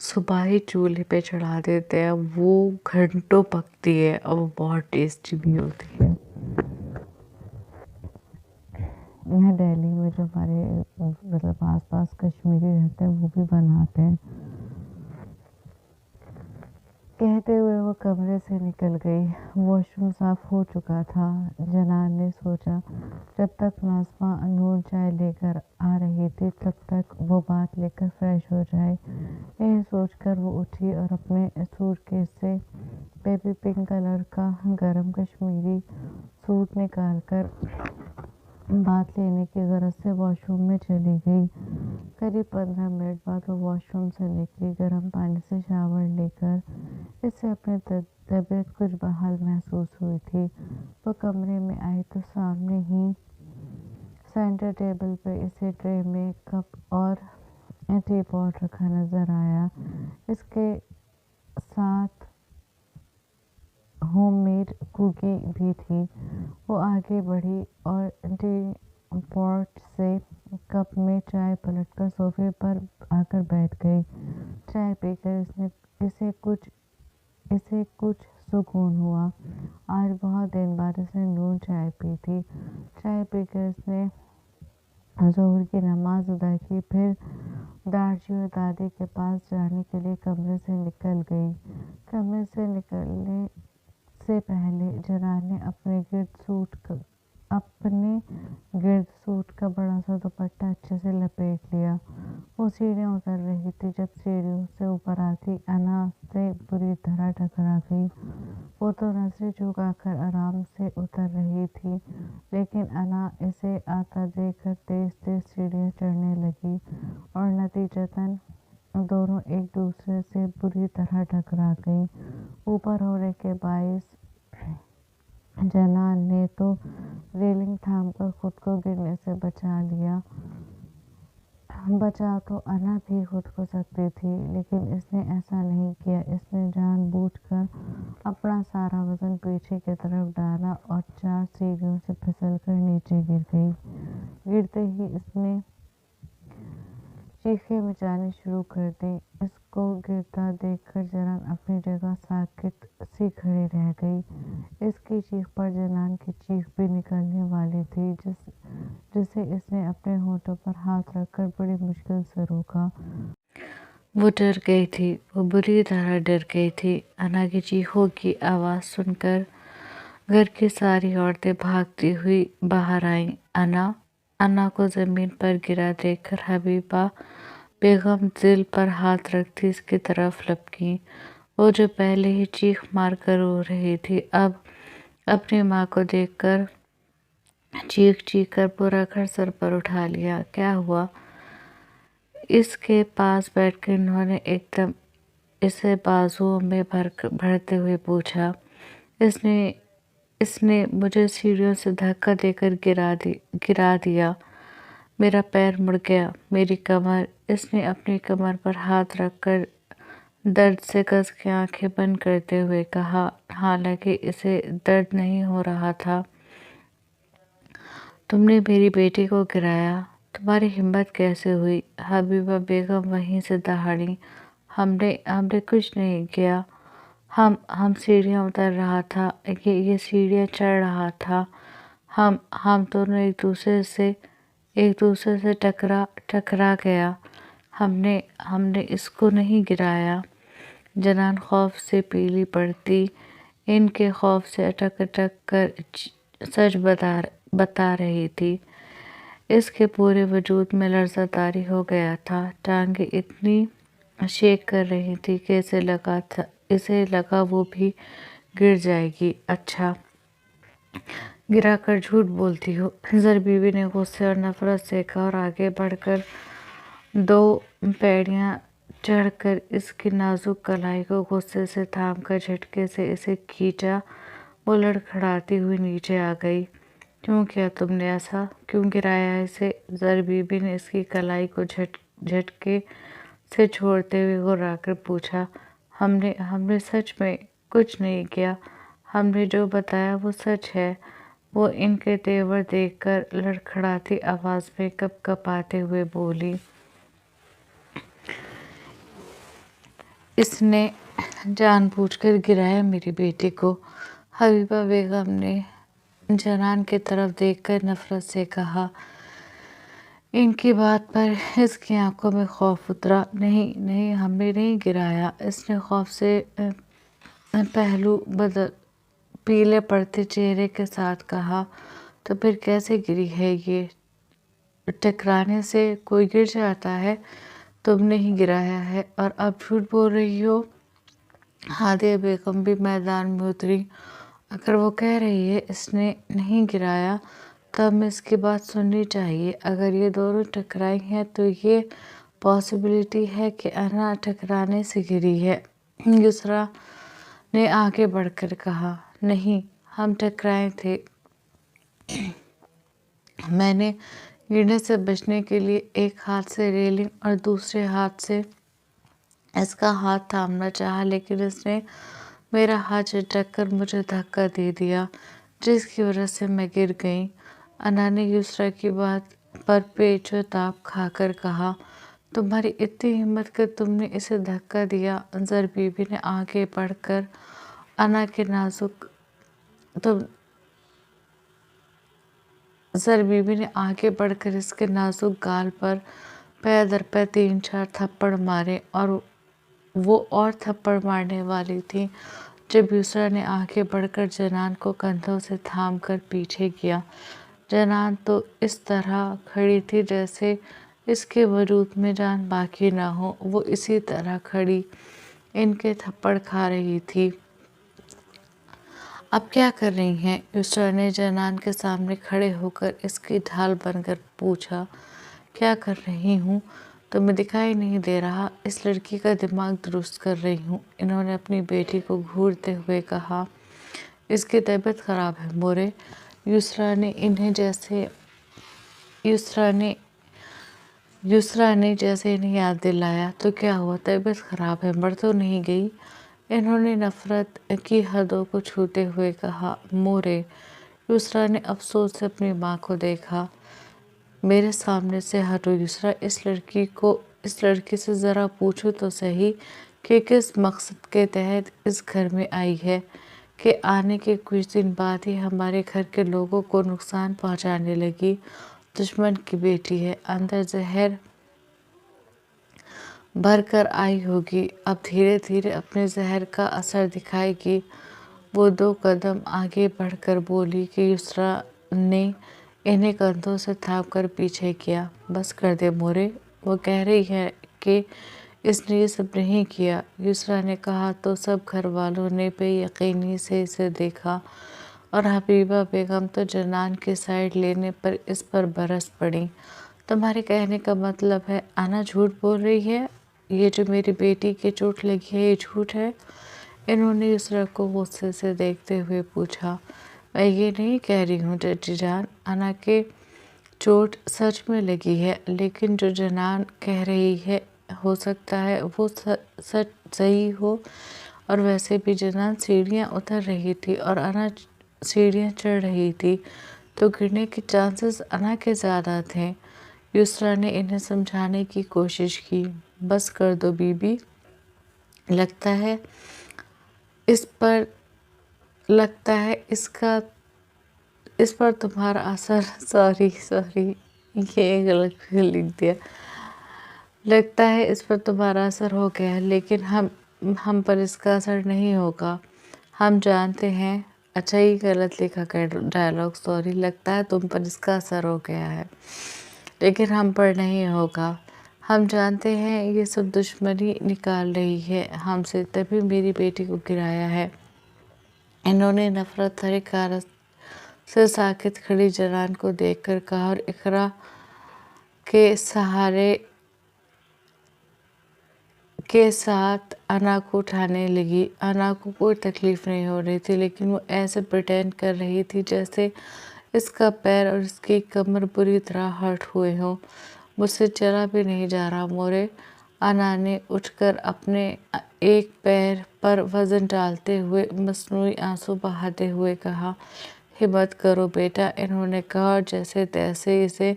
صبح ہی چولہے پہ چڑھا دیتے ہیں، وہ گھنٹوں پکتی ہے اور وہ بہت ٹیسٹی بھی ہوتی ہے۔ یہاں دہلی میں جو ہمارے مطلب آس پاس کشمیری رہتے ہیں وہ بھی بناتے ہیں۔ کہتے ہوئے وہ کمرے سے نکل گئی۔ واش روم صاف ہو چکا تھا۔ جنان نے سوچا جب تک ناظمہ نون چائے لے کر آ رہی تھی تب تک وہ بات لے کر فریش ہو جائے۔ یہ سوچ کر وہ اٹھی اور اپنے سوٹ کیس سے بیبی پنک کلر کا گرم کشمیری سوٹ نکال کر بات لینے کی غرض سے واش روم میں چلی گئی۔ قریب 15 منٹ بعد وہ واش روم سے نکلی۔ گرم پانی سے شاور لے کر اسے اپنی طبیعت کچھ بحال محسوس ہوئی تھی۔ وہ کمرے میں آئی تو سامنے ہی سینٹر ٹیبل پہ اسے ٹرے میں کپ اور ٹی پاٹ رکھا نظر آیا۔ اس کے ساتھ ہوم میڈ کوکی بھی تھی۔ وہ آگے بڑھی اور ٹی پاٹ سے کپ میں چائے پلٹ کر صوفے پر آ کر بیٹھ گئی۔ چائے پی کر اسے کچھ سکون ہوا۔ آج بہت دن بعد اس نے نون چائے پی تھی۔ چائے پی کر اس نے ظہر کی نماز ادا کی، پھر دادا اور دادی کے پاس جانے کے لیے کمرے سے نکل گئی۔ کمرے سے نکلنے سے پہلے جنان نے اپنے گرد سوٹ کا بڑا سا دوپٹہ اچھے سے لپیٹ لیا۔ وہ سیڑھیاں اتر رہی تھی جب سیڑھیوں سے اوپر آتی انا سے بری طرح ٹکرا گئی۔ وہ تو نظریں جھکا کر آرام سے اتر رہی تھی، لیکن انا اسے آتا دیکھ کر تیز تیز سیڑھیاں چڑھنے لگی اور نتیجتاً دونوں ایک دوسرے سے بری طرح ٹکرا گئیں۔ اوپر ہونے کے باعث جنان نے تو ریلنگ تھام کر خود کو گرنے سے بچا لیا۔ بچا تو انا بھی خود کو سکتی تھی، لیکن اس نے ایسا نہیں کیا۔ اس نے جان بوجھ کر اپنا سارا وزن پیچھے کی طرف ڈالا اور 4 سیڑھیوں سے پھسل کر نیچے گر گئی۔ گرتے ہی اس نے چیخیں مچانی شروع کر دیں۔ اس کو گرتا دیکھ کر جنان اپنی جگہ ساکت سی کھڑی رہ گئی۔ اس کی چیخ پر جنان کی چیخ بھی نکلنے والی تھی، جسے اس نے اپنے ہونٹوں پر ہاتھ رکھ کر بڑی مشکل سے روکا۔ وہ ڈر گئی تھی، وہ بری طرح ڈر گئی تھی۔ انا کی چیخوں کی آواز سن کر گھر کی ساری عورتیں بھاگتی ہوئی باہر آئیں۔ انا کو زمین پر گرا دیکھ کر حبیبہ بیگم دل پر ہاتھ رکھتی اس کی طرف لپکیں۔ وہ جو پہلے ہی چیخ مار کر رو رہی تھی، اب اپنی ماں کو دیکھ کر چیخ کر پورا گھر سر پر اٹھا لیا۔ کیا ہوا؟ اس کے پاس بیٹھ کر انہوں نے ایک دم اسے بازوؤں میں بھرتے ہوئے پوچھا۔ اس نے مجھے سیڑھیوں سے دھکا دے کر گرا دیا۔ میرا پیر مڑ گیا، میری کمر۔ اس نے اپنی کمر پر ہاتھ رکھ کر درد سے کس کے آنکھیں بند کرتے ہوئے کہا، حالانکہ اسے درد نہیں ہو رہا تھا۔ تم نے میری بیٹی کو گرایا، تمہاری ہمت کیسے ہوئی؟ حبیبہ بیگم وہیں سے دہاڑیں۔ ہم نے کچھ نہیں کیا۔ ہم سیڑھیاں اتر رہا تھا، یہ سیڑھیاں چڑھ رہا تھا۔ ہم دونوں ایک دوسرے سے ٹکرا گیا۔ ہم نے اس کو نہیں گرایا۔ جنان خوف سے پیلی پڑتی ان کے خوف سے اٹک کر سچ بتا رہی تھی۔ اس کے پورے وجود میں لرزہ طاری ہو گیا تھا۔ ٹانگیں اتنی شیک کر رہی تھی کہ اسے لگا وہ بھی گر جائے گی۔ اچھا گرا کر جھوٹ بولتی ہو، زر بیوی نے غصے اور نفرت سے کہا اور آگے بڑھ کر 2 پیڑیاں چڑھ کر اس کی نازک کلائی کو غصے سے تھام کر جھٹکے سے اسے کھینچا۔ وہ لڑکھڑاتی ہوئی نیچے آ گئی۔ کیوں کیا تم نے ایسا؟ کیوں گرایا اسے؟ زر بیوی نے اس کی کلائی کو جھٹکے سے چھوڑتے ہوئے گھبرا کر پوچھا۔ ہم نے سچ میں کچھ نہیں کیا۔ ہم نے جو بتایا وہ سچ ہے۔ وہ ان کے تیور دیکھ کر لڑکھڑاتی آواز میں کپاتے ہوئے بولی۔ اس نے جان بوجھ کر گرایا میری بیٹی کو۔ حبیبہ بیگم نے جنان کی طرف دیکھ کر نفرت سے کہا۔ ان کی بات پر اس کی آنکھوں میں خوف اترا۔ نہیں ہم نے نہیں گرایا، اس نے خوف سے پہلو پیلے پڑتے چہرے کے ساتھ کہا۔ تو پھر کیسے گری ہے یہ؟ ٹکرانے سے کوئی گر جاتا ہے؟ تم نے ہی گرایا ہے اور اب جھوٹ بول رہی ہو۔ ہادیہ بیگم بھی میدان میں اتری۔ اگر وہ کہہ رہی ہے اس نے نہیں گرایا تو ہمیں اس کی بات سننی چاہیے۔ اگر یہ دونوں ٹکرائی ہیں تو یہ پاسبلٹی ہے کہ انا ٹکرانے سے گری ہے۔ یسریٰ نے آگے بڑھ کر کہا۔ نہیں، ہم ٹکرائے تھے۔ میں نے گرنے سے بچنے کے لیے ایک ہاتھ سے ریلنگ اور دوسرے ہاتھ سے اس کا ہاتھ تھامنا چاہا، لیکن اس نے میرا ہاتھ جھٹک کر مجھے دھکا دے دیا، جس کی وجہ سے میں گر گئی۔ انا نے یسریٰ کی بات پر پیچ و تاب کھا کر کہا۔ تمہاری اتنی ہمت کہ تم نے اسے دھکا دیا۔ زر بی بی نے آگے بڑھ کر انا کے اس کے نازک گال پر پے در پے 3-4 تھپڑ مارے، اور وہ اور تھپڑ مارنے والی تھی جب یسریٰ نے آگے بڑھ کر جنان کو کندھوں سے تھام کر پیچھے کیا۔ جنان تو اس طرح کھڑی تھی جیسے اس کے وجود میں جان باقی نہ ہو۔ وہ اسی طرح کھڑی ان کے تھپڑ کھا رہی تھی۔ اب کیا کر رہی ہیں؟ یسریٰ نے جنان کے سامنے کھڑے ہو کر اس کی ڈھال بن کر پوچھا۔ کیا کر رہی ہوں؟ تمہیں دکھائی نہیں دے رہا؟ اس لڑکی کا دماغ درست کر رہی ہوں، انہوں نے اپنی بیٹی کو گھورتے ہوئے کہا۔ اس کی طبیعت خراب ہے مورے۔ یسریٰ نے جیسے انہیں یاد دلایا۔ تو کیا ہوا؟ طبیعت خراب ہے، مر تو نہیں گئی؟ انہوں نے نفرت کی حدوں کو چھوتے ہوئے کہا۔ مورے، یسریٰ نے افسوس سے اپنی ماں کو دیکھا۔ میرے سامنے سے ہٹو یسریٰ، اس لڑکی سے ذرا پوچھو تو صحیح کہ کس مقصد کے تحت اس گھر میں آئی ہے، کہ آنے کے کچھ دن بعد ہی ہمارے گھر کے لوگوں کو نقصان پہنچانے لگی۔ دشمن کی بیٹی ہے، اندر زہر بھر کر آئی ہوگی، اب دھیرے دھیرے اپنے زہر کا اثر دکھائے گی۔ وہ 2 قدم آگے بڑھ کر بولی کہ یسریٰ نے انہیں کندھوں سے تھام کر پیچھے کیا۔ بس کر دے مورے، وہ کہہ رہی ہے کہ اس نے یہ سب نہیں کیا، یسریٰ نے کہا تو سب گھر والوں نے بے یقینی سے اسے دیکھا، اور حبیبہ بیگم تو جنان کی سائیڈ لینے پر اس پر برس پڑیں۔ تمہارے کہنے کا مطلب ہے انا جھوٹ بول رہی ہے؟ یہ جو میری بیٹی کے چوٹ لگی ہے یہ جھوٹ ہے؟ انہوں نے یسریٰ کو غصے سے دیکھتے ہوئے پوچھا۔ میں یہ نہیں کہہ رہی ہوں چچی جان، انا کے چوٹ سچ میں لگی ہے، لیکن جو جنان کہہ رہی ہے ہو سکتا ہے وہ صحیح ہو، اور ویسے بھی جنان سیڑھیاں اتر رہی تھی اور انا سیڑھیاں چڑھ رہی تھی، تو گرنے کے چانسز انا کے زیادہ تھے۔ یسریٰ نے انہیں سمجھانے کی کوشش کی۔ بس کر دو بی بی، لگتا ہے اس پر تمہارا اثر سوری یہ غلط لکھ دیا۔ لگتا ہے اس پر تمہارا اثر ہو گیا ہے، لیکن ہم پر اس کا اثر نہیں ہوگا، ہم جانتے ہیں۔ اچھا، یہ غلط لکھا گیا ڈائلاگ، سوری۔ لگتا ہے تم پر اس کا اثر ہو گیا ہے، لیکن ہم پر نہیں ہوگا، ہم جانتے ہیں یہ سب دشمنی نکال رہی ہے ہم سے، تبھی میری بیٹی کو گرایا ہے۔ انہوں نے نفرت بھری حرارت سے ساکت کھڑی جنان کو دیکھ کر کہا، اور اقرا کے ساتھ انا کو اٹھانے لگی۔ انا کو کوئی تکلیف نہیں ہو رہی تھی، لیکن وہ ایسے پریٹینڈ کر رہی تھی جیسے اس کا پیر اور اس کی کمر بری طرح ہرٹ ہوئے ہوں۔ مجھ سے چلا بھی نہیں جا رہا مورے، انا نے اٹھ کر اپنے ایک پیر پر وزن ڈالتے ہوئے مصنوعی آنسو بہاتے ہوئے کہا۔ ہمت کرو بیٹا، انہوں نے کہا، اور جیسے تیسے اسے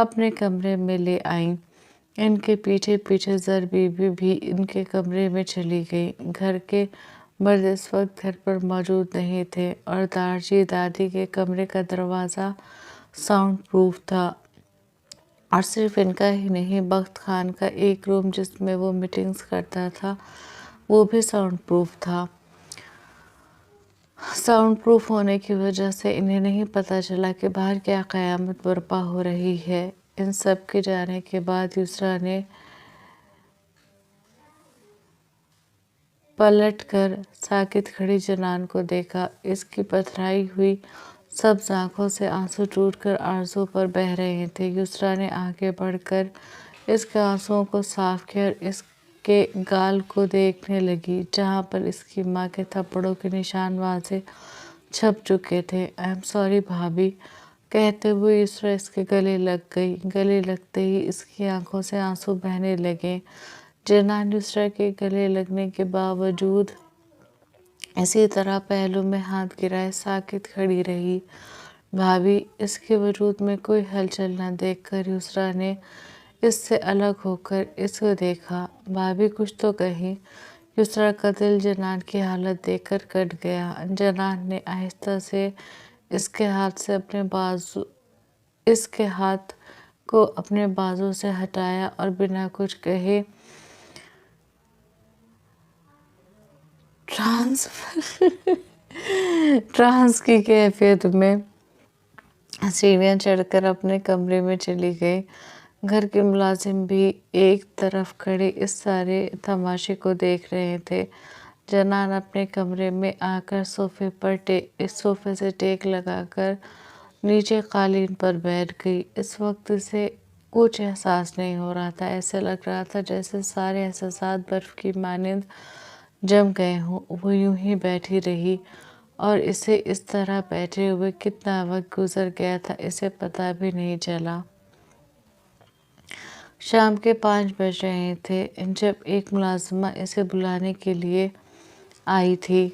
اپنے کمرے میں لے آئیں۔ ان کے پیچھے پیچھے زر بیوی بھی ان کے کمرے میں چلی گئی۔ گھر کے مرد اس وقت گھر پر موجود نہیں تھے اور دارجی دادی کے کمرے کا دروازہ ساؤنڈ پروف تھا، اور صرف ان کا ہی نہیں، بخت خان کا ایک روم جس میں وہ میٹنگز کرتا تھا وہ بھی ساؤنڈ پروف تھا۔ ساؤنڈ پروف ہونے کی وجہ سے انہیں نہیں پتہ چلا کہ باہر کیا قیامت برپا ہو رہی ہے۔ ان سب کے جانے کے بعد یسریٰ نے پلٹ کر ساکت کھڑی جنان کو دیکھا۔ اس کی پتھرائی ہوئی سبز آنکھوں سے آنسو ٹوٹ کر آرزو پر بہہ رہے تھے۔ یسریٰ نے آگے بڑھ کر اس کے آنسوؤں کو صاف کیا اور اس کے گال کو دیکھنے لگی جہاں پر اس کی ماں کے تھپڑوں کے نشان واضح چھپ چکے تھے۔ "آئی ایم سوری بھابھی" کہتے ہوئے یسریٰ اس کے گلے لگ گئی۔ گلے لگتے ہی اس کی آنکھوں سے آنسو بہنے لگے۔ جنان یسریٰ کے گلے لگنے کے باوجود اسی طرح پہلو میں ہاتھ گرائے ساکت کھڑی رہی۔ بھابھی، اس کے وجود میں کوئی ہلچل نہ دیکھ کر یسریٰ نے اس سے الگ ہو کر اس کو دیکھا۔ "بھابھی کچھ تو کہیں" یسریٰ کا دل جنان کی حالت دیکھ کر کٹ گیا۔ جنان نے آہستہ سے اس کے ہاتھ کو اپنے بازو سے ہٹایا اور بنا کچھ کہے ٹرانس کی کیفیت میں سیڑھیاں چڑھ کر اپنے کمرے میں چلی گئی۔ گھر کے ملازم بھی ایک طرف کھڑے اس سارے تماشے کو دیکھ رہے تھے۔ جنان اپنے کمرے میں آ کر صوفے سے ٹیک لگا کر نیچے قالین پر بیٹھ گئی۔ اس وقت اسے کچھ احساس نہیں ہو رہا تھا، ایسے لگ رہا تھا جیسے سارے احساسات برف کی مانند جم گئے ہوں۔ وہ یوں ہی بیٹھی رہی اور اسے اس طرح بیٹھے ہوئے کتنا وقت گزر گیا تھا اسے پتہ بھی نہیں چلا۔ شام کے 5 بج رہے تھے جب ایک ملازمہ اسے بلانے کے لیے آئی تھی۔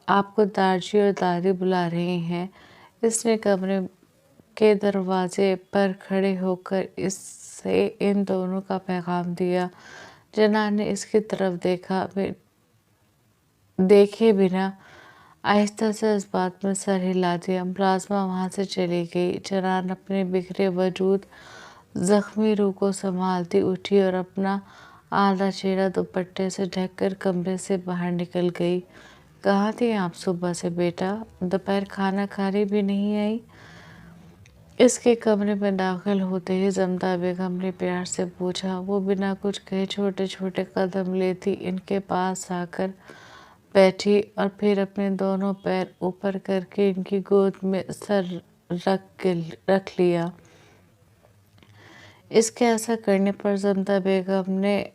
"آپ کو دارجی اور دادی بلا رہی ہیں" اس نے کمرے کے دروازے پر کھڑے ہو کر اسے ان دونوں کا پیغام دیا۔ جنان نے اس کی طرف دیکھے بنا آہستہ سے اس بات میں سر ہلا دیا۔ ملازمہ وہاں سے چلی گئی۔ جنان اپنے بکھرے وجود، زخمی روح کو سنبھالتی اٹھی اور اپنا آدھا چہرہ دوپٹے سے ڈھک کر کمرے سے باہر نکل گئی۔ "کہاں تھیں آپ صبح سے بیٹا؟ دوپہر کھانا کھانے بھی نہیں آئی؟" اس کے کمرے میں داخل ہوتے ہی زمدہ بیگم نے پیار سے پوچھا۔ وہ بنا کچھ کہے چھوٹے چھوٹے قدم لیتی ان کے پاس آ کر بیٹھی اور پھر اپنے دونوں پیر اوپر کر کے ان کی گود میں سر رکھ لیا۔ اس کے ایسا کرنے پر زمدہ بیگم نے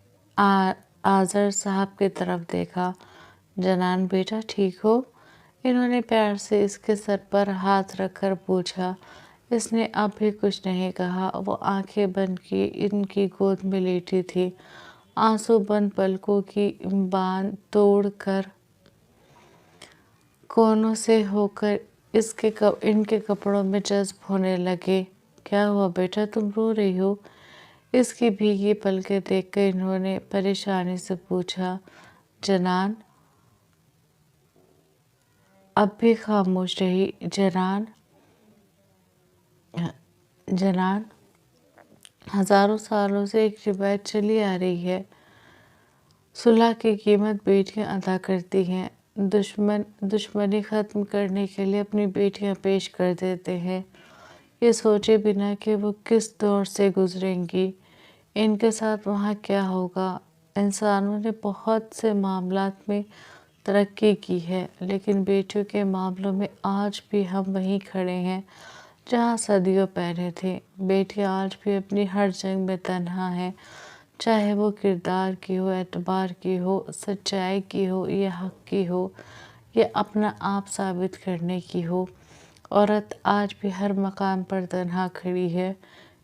آذر صاحب کی طرف دیکھا۔ "جنان بیٹا ٹھیک ہو؟" انہوں نے پیار سے اس کے سر پر ہاتھ رکھ کر پوچھا۔ اس نے اب بھی کچھ نہیں کہا۔ وہ آنکھیں بند کیے ان کی گود میں لیٹی تھی، آنسو بند پلکوں کی باند توڑ کر کونوں سے ہو کر ان کے کپڑوں میں جذب ہونے لگے۔ "کیا ہوا بیٹا تم رو رہی ہو؟" اس کی بھیگی پلکیں دیکھ کر انہوں نے پریشانی سے پوچھا۔ جنان اب بھی خاموش رہی۔ جنان ہزاروں سالوں سے ایک روایت چلی آ رہی ہے، صلح کی قیمت بیٹیاں ادا کرتی ہیں، دشمنی ختم کرنے کے لیے اپنی بیٹیاں پیش کر دیتے ہیں، یہ سوچے بنا کہ وہ کس دور سے گزریں گی، ان کے ساتھ وہاں کیا ہوگا۔ انسانوں نے بہت سے معاملات میں ترقی کی ہے، لیکن بیٹیوں کے معاملوں میں آج بھی ہم وہیں کھڑے ہیں جہاں صدیوں پہلے تھے۔ بیٹیاں آج بھی اپنی ہر جنگ میں تنہا ہیں، چاہے وہ کردار کی ہو، اعتبار کی ہو، سچائی کی ہو یا حق کی ہو یا اپنا آپ ثابت کرنے کی ہو۔ عورت آج بھی ہر مقام پر تنہا کھڑی ہے۔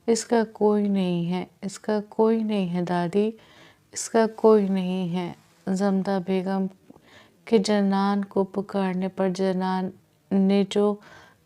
اس کا کوئی نہیں ہے، اس کا کوئی نہیں ہے دادی، اس کا کوئی نہیں ہے۔ زمدہ بیگم کے جنان کو پکارنے پر جنان نے جو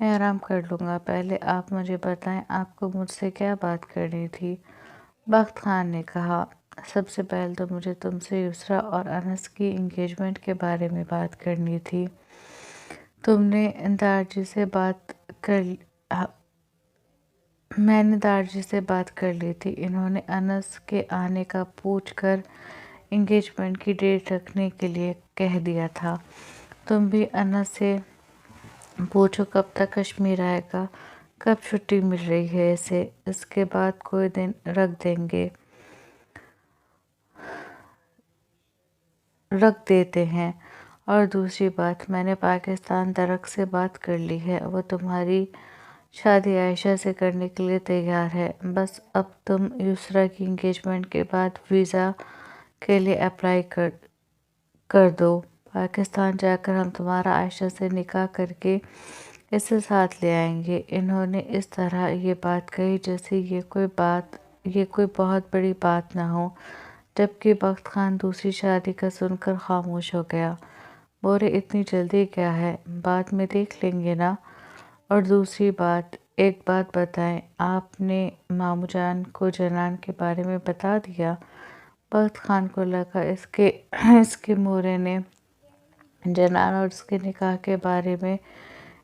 میں آرام کر لوں گا، پہلے آپ مجھے بتائیں آپ کو مجھ سے کیا بات کرنی تھی؟ بخت خان نے کہا، سب سے پہلے تو مجھے تم سے یسریٰ اور انس کی انگیجمنٹ کے بارے میں بات کرنی تھی۔ تم نے دارجی سے بات کر میں نے دارجی سے بات کر لی تھی، انہوں نے انس کے آنے کا پوچھ کر انگیجمنٹ کی ڈیٹ رکھنے کے لیے کہہ دیا تھا۔ تم بھی انس سے پوچھو کب تک کشمیر آئے گا، کب چھٹی مل رہی ہے اسے، اس کے بعد کوئی دن رکھ دیتے ہیں۔ اور دوسری بات، میں نے پاکستان درخت سے بات کر لی ہے، وہ تمہاری شادی عائشہ سے کرنے کے لیے تیار ہے، بس اب تم یسریٰ کی انگیجمنٹ کے بعد ویزا کے لیے اپلائی کر دو۔ پاکستان جا کر ہم تمہارا عائشہ سے نکاح کر کے اسے ساتھ لے آئیں گے۔ انہوں نے اس طرح یہ بات کہی جیسے یہ کوئی بہت بڑی بات نہ ہو، جبکہ بخت خان دوسری شادی کا سن کر خاموش ہو گیا۔ بورے اتنی جلدی کیا ہے، بعد میں دیکھ لیں گے نا۔ اور دوسری بات، ایک بات بتائیں، آپ نے ماموں جان کو جنان کے بارے میں بتا دیا؟ بخت خان کو لگا اس کے مورے نے جنان اور اس کے نکاح کے بارے میں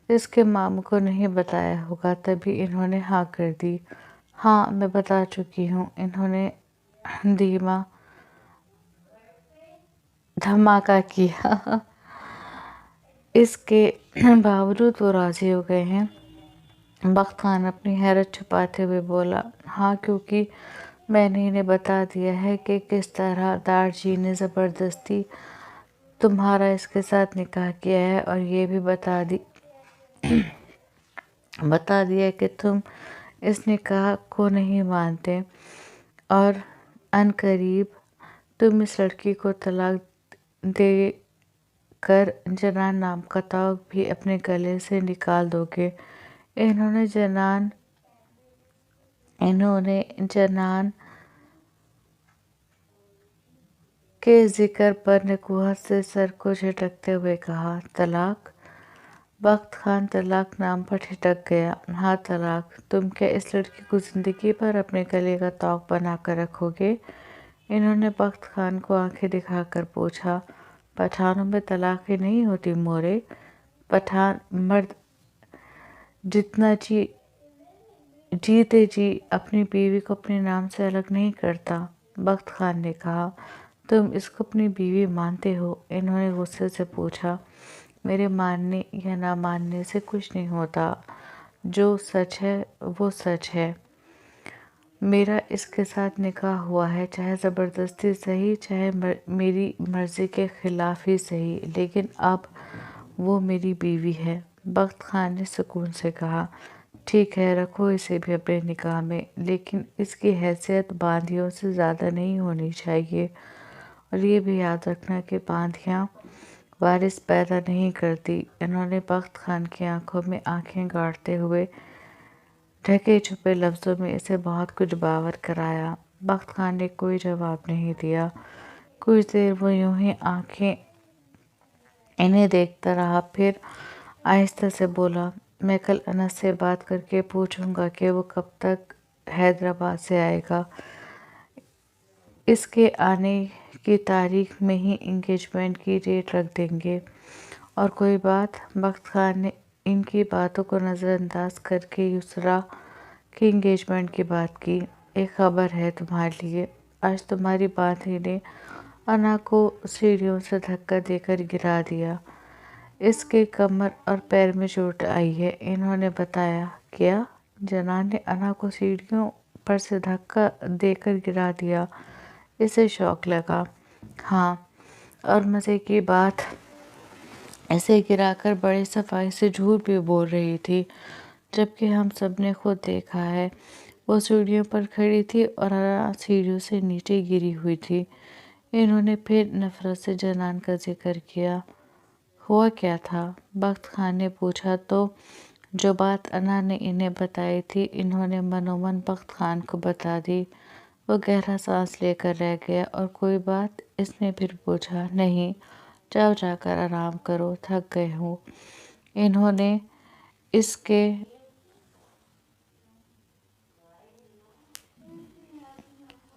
اس کے ماموں کو نہیں بتایا ہوگا، تبھی انہوں نے ہاں کر دی۔ ہاں میں بتا چکی ہوں، انہوں نے دھماکہ کیا۔ اس کے باوجود وہ راضی ہو گئے ہیں؟ بخت خان اپنی حیرت چھپاتے ہوئے بولا، ہاں کیونکہ میں نے انہیں بتا دیا ہے کہ کس طرح دارجی نے زبردستی تمہارا اس کے ساتھ نکاح کیا ہے، اور یہ بھی بتا دیا کہ تم اس نکاح کو نہیں مانتے، اور عنقریب تم اس لڑکی کو طلاق دے کر جنان نام کا طوق بھی اپنے گلے سے نکال دو گے۔ انہوں نے جنان کے ذکر پر نکوہت سے سر کو جھٹکتے ہوئے کہا، طلاق؟ بخت خان طلاق نام پر ٹھٹک گیا۔ ہاں طلاق، تم کیا اس لڑکی کو زندگی بھر اپنے گلے کا طوق بنا کر رکھو گے؟ انہوں نے بخت خان کو آنکھیں دکھا کر پوچھا، پٹھانوں میں طلاقیں نہیں ہوتی مورے، پٹھان مرد جتنا جیتے جی اپنی بیوی کو اپنے نام سے الگ نہیں کرتا۔ بخت خان نے کہا، تم اس کو اپنی بیوی مانتے ہو؟ انہوں نے غصے سے پوچھا، میرے ماننے یا نہ ماننے سے کچھ نہیں ہوتا، جو سچ ہے وہ سچ ہے۔ میرا اس کے ساتھ نکاح ہوا ہے، چاہے زبردستی صحیح، چاہے میری مرضی کے خلاف ہی صحیح، لیکن اب وہ میری بیوی ہے۔ بخت خان نے سکون سے کہا، ٹھیک ہے، رکھو اسے بھی اپنے نکاح میں، لیکن اس کی حیثیت باندھیوں سے زیادہ نہیں ہونی چاہیے، اور یہ بھی یاد رکھنا کہ باندھیاں وارث پیدا نہیں کرتی۔ انہوں نے بخت خان کی آنکھوں میں آنکھیں گاڑتے ہوئے ڈھکے چھپے لفظوں میں اسے بہت کچھ باور کرایا۔ بخت خان نے کوئی جواب نہیں دیا۔ کچھ دیر وہ یوں ہی آنکھیں انہیں دیکھتا رہا، پھر آہستہ سے بولا، میں کل انس سے بات کر کے پوچھوں گا کہ وہ کب تک حیدرآباد سے آئے گا، اس کے آنے کی تاریخ میں ہی انگیجمنٹ کی ڈیٹ رکھ دیں گے۔ اور کوئی بات؟ بخت خان نے ان کی باتوں کو نظر انداز کر کے یسریٰ کی انگیجمنٹ کی بات کی، ایک خبر ہے تمہارے لیے، آج تمہاری باندھی نے انا کو سیڑھیوں سے دھکا دے کر گرا دیا، اس کے کمر اور پیر میں چوٹ آئی ہے۔ انہوں نے بتایا، کیا جنان نے انا کو سیڑھیوں پر سے دھکا دے کر گرا دیا؟ اسے شوق لگا۔ ہاں، اور مزے کی بات، اسے گرا کر بڑی صفائی سے جھوٹ بھی بول رہی تھی، جبکہ ہم سب نے خود دیکھا ہے، وہ سیڑھیوں پر کھڑی تھی اور انا سیڑھیوں سے نیچے گری ہوئی تھی۔ انہوں نے پھر نفرت سے جنان کا ذکر کیا۔ ہوا کیا تھا؟ بخت خان نے پوچھا۔ تو جو بات انا نے انہیں بتائی تھی، انہوں نے من بخت خان کو بتا دی۔ وہ گہرا سانس لے کر رہ گیا۔ اور کوئی بات؟ اس نے پھر پوچھا۔ نہیں، جاؤ جا کر آرام کرو، تھک گئے ہو۔ انہوں نے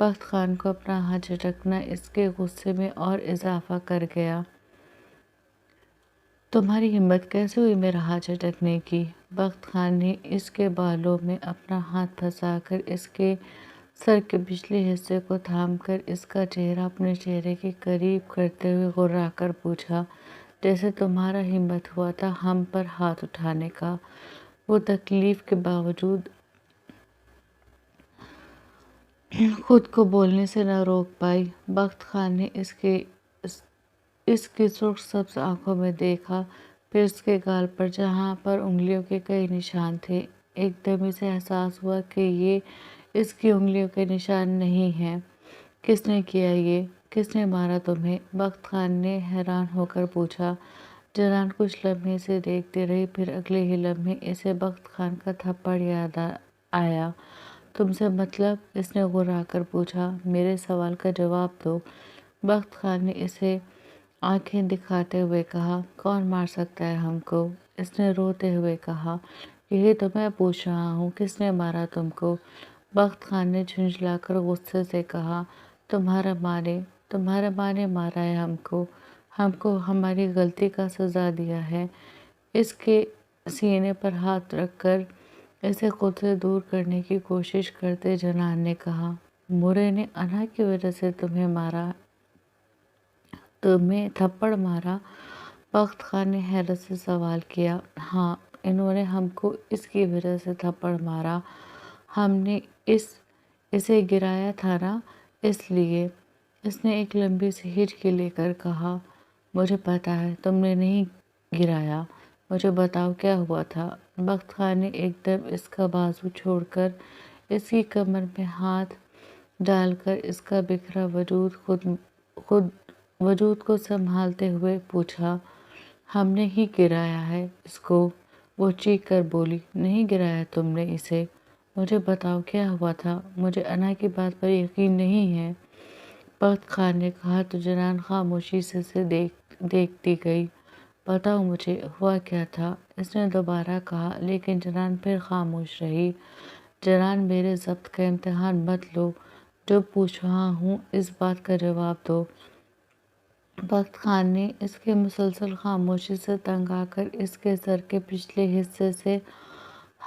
بخت خان کو اپنا ہاتھ جھٹکنا اس کے غصے میں اور اضافہ کر گیا۔ تمہاری ہمت کیسے ہوئی میرا ہاتھ جھٹکنے کی؟ بخت خان نے اس کے بالوں میں اپنا ہاتھ پھنسا کر اس کے سر کے پچھلے حصے کو تھام کر اس کا چہرہ اپنے چہرے کے قریب کرتے ہوئے غرا کر پوچھا، جیسے تمہارا ہمت ہوا تھا ہم پر ہاتھ اٹھانے کا؟ وہ تکلیف کے باوجود خود کو بولنے سے نہ روک پائی۔ بخت خان نے اس کی سرخ سبز آنکھوں میں دیکھا، پھر اس کے گال پر جہاں پر انگلیوں کے کئی نشان تھے۔ ایک دم اسے احساس ہوا کہ یہ اس کی انگلیوں کے نشان نہیں ہیں۔ کس نے کیا یہ؟ کس نے مارا تمہیں؟ بخت خان نے حیران ہو کر پوچھا۔ جنان کچھ لمحے اسے دیکھتی رہی، پھر اگلے ہی لمحے اسے بخت خان کا تھپڑ یاد آیا۔ تم سے مطلب؟ اس نے غرا کر پوچھا۔ میرے سوال کا جواب دو۔ بخت خان نے اسے آنکھیں دکھاتے ہوئے کہا۔ کون مار سکتا ہے ہم کو؟ اس نے روتے ہوئے کہا۔ یہی تو میں پوچھ رہا ہوں، کس نے مارا تم کو؟ بخت خان نے جھنجھلا کر غصے سے کہا۔ تمہارے ماں نے مارا ہے ہم کو ہماری غلطی کا سزا دیا ہے۔ اس کے سینے پر ہاتھ رکھ کر اسے خود سے دور کرنے کی کوشش کرتے جنان نے کہا۔ مورے نے انا کی وجہ سے تمہیں تھپڑ مارا؟ بخت خان نے حیرت سے سوال کیا۔ ہاں، انہوں نے ہم کو اس کی وجہ سے تھپڑ مارا۔ ہم نے اسے گرایا تھا نا، اس لیے۔ اس نے ایک لمبی سی ہچکی لے کر کہا۔ مجھے پتا ہے تم نے نہیں گرایا، مجھے بتاؤ کیا ہوا تھا؟ بخت خان نے ایک دم اس کا بازو چھوڑ کر اس کی کمر میں ہاتھ ڈال کر اس کا بکھرا وجود کو سنبھالتے ہوئے پوچھا۔ ہم نے ہی گرایا ہے اس کو، وہ چیخ کر بولی۔ نہیں گرایا تم نے اسے؟ مجھے بتاؤ کیا ہوا تھا، مجھے انا کی بات پر یقین نہیں ہے۔ بخت خان نے کہا تو جنان خاموشی سے اسے دیکھتی گئی۔ بتاؤ مجھے ہوا کیا تھا، اس نے دوبارہ کہا، لیکن جنان پھر خاموش رہی۔ جنان میرے ضبط کا امتحان مت لو، جو پوچھ رہا ہوں اس بات کا جواب دو۔ بخت خان نے اس کے مسلسل خاموشی سے تنگ آ کر اس کے سر کے پچھلے حصے سے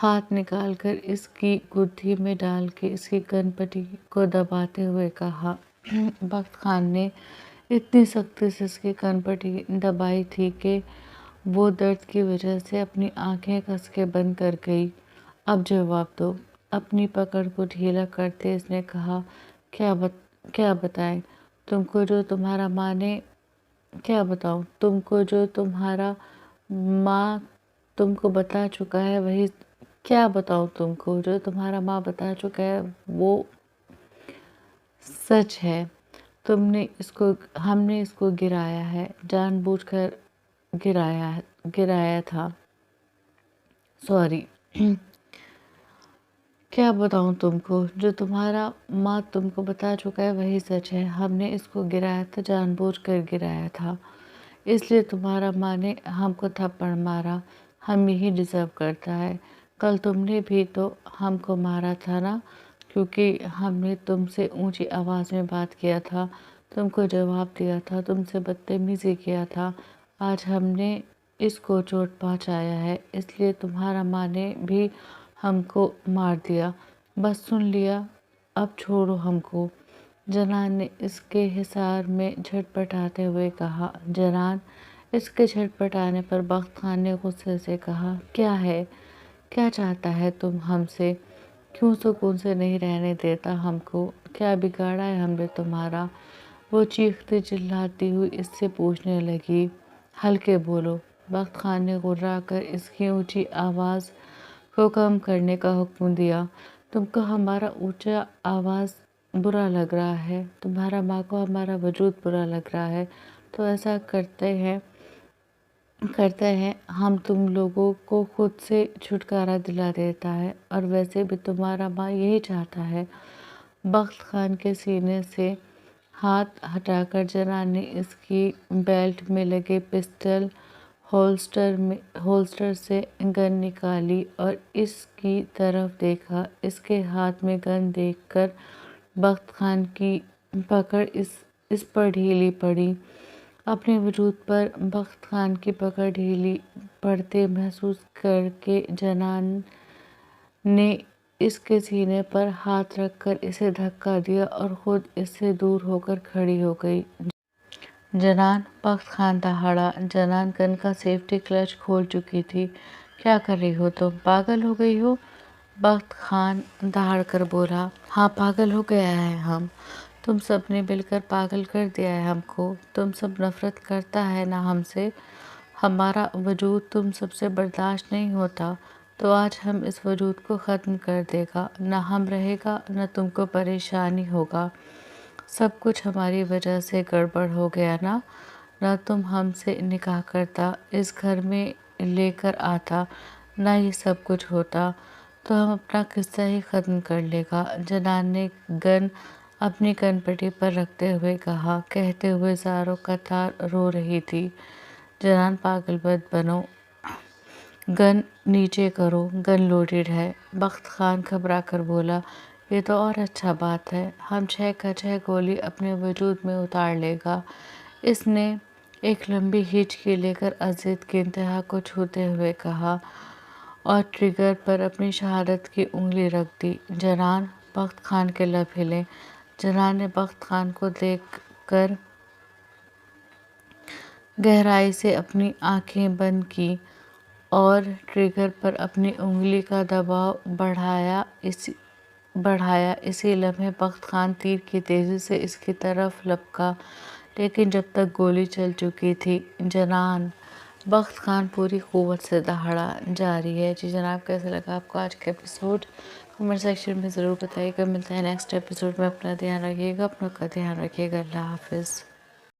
ہاتھ نکال کر اس کی گدھی میں ڈال کے اس کی کن پٹی کو دباتے ہوئے کہا۔ بخت خان نے اتنی سختی سے اس کی کن پٹی دبائی تھی کہ وہ درد کی وجہ سے اپنی آنکھیں کس کے بند کر گئی۔ اب جواب دو۔ اپنی پکڑ کو ڈھیلا کرتے اس نے کہا۔ کیا بتائیں تم کو جو تمہارا ماں نے کیا بتاؤں تم کو جو تمہارا ماں تم کو بتا چکا ہے وہی کیا بتاؤں تم کو جو تمہارا ماں بتا چکا ہے وہ سچ ہے۔ ہم نے اس کو گرایا ہے، جان بوجھ کر گرایا تھا۔ سوری۔ کیا بتاؤں تم کو جو تمہارا ماں تم کو بتا چکا ہے وہی سچ ہے۔ ہم نے اس کو گرایا تھا، جان بوجھ کر گرایا تھا، اس لیے تمہارا ماں نے ہم کو تھپڑ مارا۔ ہم یہی ڈیزرو کرتا ہے۔ کل تم نے بھی تو ہم کو مارا تھا نا، کیونکہ ہم نے تم سے اونچی آواز میں بات کیا تھا، تم کو جواب دیا تھا، تم سے بدتمیزی کیا تھا۔ آج ہم نے اس کو چوٹ پہنچایا ہے، اس لیے تمہارا ماں نے بھی ہم کو مار دیا۔ بس سن لیا، اب چھوڑو ہم کو۔ جنان نے اس کے حصار میں جھٹپٹاتے ہوئے کہا۔ جنان، اس کے جھٹپٹانے پر بخت خان نے غصے سے کہا۔ کیا ہے؟ کیا چاہتا ہے تم ہم سے؟ کیوں سکون سے نہیں رہنے دیتا ہم کو؟ کیا بگاڑا ہے ہم نے تمہارا؟ وہ چیختی چلاتی ہوئی اس سے پوچھنے لگی۔ ہلکے بولو۔ بخت خان نے غرا کر اس کی اونچی آواز کو کم کرنے کا حکم دیا۔ تم کو ہمارا اونچا آواز برا لگ رہا ہے، تمہارا ماں کو ہمارا وجود برا لگ رہا ہے تو ایسا کرتے ہیں ہم تم لوگوں کو خود سے چھٹکارا دلا دیتا ہے، اور ویسے بھی تمہارا ماں یہی چاہتا ہے۔ بخت خان کے سینے سے ہاتھ ہٹا کر جنان نے اس کی بیلٹ میں لگے پسٹل ہولسٹر سے گن نکالی اور اس کی طرف دیکھا۔ اس کے ہاتھ میں گن دیکھ کر بخت خان کی پکڑ اس پر ڈھیلی پڑی۔ اپنے وجود پر بخت خان کی پکڑ ڈھیلی پڑتے محسوس کر کے جنان نے اس کے سینے پر ہاتھ رکھ کر اسے دھکا دیا اور خود اس سے دور ہو کر کھڑی ہو گئی۔ جنان! بخت خان دہاڑا۔ جنان گن کا سیفٹی کلچ کھول چکی تھی۔ کیا کر رہی ہو تم؟ پاگل ہو گئی ہو؟ بخت خان دہاڑ کر بولا۔ ہاں، پاگل ہو گیا ہے ہم۔ تم سب نے مل کر پاگل کر دیا ہے ہم کو۔ تم سب نفرت کرتا ہے نا ہم سے؟ ہمارا وجود تم سب سے برداشت نہیں ہوتا تو آج ہم اس وجود کو ختم کر دے گا۔ نہ ہم رہے گا نہ تم کو پریشانی ہوگا۔ سب کچھ ہماری وجہ سے گڑبڑ ہو گیا نا؟ نہ تم ہم سے نکاح کرتا، اس گھر میں لے کر آتا، نہ یہ سب کچھ ہوتا تو ہم اپنا قصہ ہی ختم کر لے گا۔ جنان نے گن اپنی کن پٹی پر رکھتے ہوئے کہا، کہتے ہوئے زاروں قطار رو رہی تھی۔ جنان پاگل مت بنو، گن نیچے کرو، گن لوڈڈ ہے۔ بخت خان گھبرا کر بولا، یہ تو اور اچھا بات ہے، ہم 6 کا 6 گولی اپنے وجود میں اتار لے گا۔ اس نے ایک لمبی ہچکی لے کر اذیت کی انتہا کو چھوتے ہوئے کہا اور ٹریگر پر اپنی شہادت کی انگلی رکھ دی۔ جنان! بخت خان کے لب ہلے۔ جنان نے بخت خان کو دیکھ کر گہرائی سے اپنی آنکھیں بند کی اور ٹریگر پر اپنی انگلی کا دباؤ بڑھایا۔ اسی لمحے بخت خان تیر کی تیزی سے اس کی طرف لپکا، لیکن جب تک گولی چل چکی تھی۔ جنان! بخت خان پوری قوت سے دہاڑا۔ جاری ہے۔ جی جناب، کیسا لگا آپ کو آج کا ایپیسوڈ؟ کمنٹ سیکشن میں ضرور بتائیے گا۔ ملتا ہے نیکسٹ ایپیسوڈ میں۔ اپنا دھیان رکھیے گا، اپنوں کا دھیان رکھیے گا۔ اللہ حافظ۔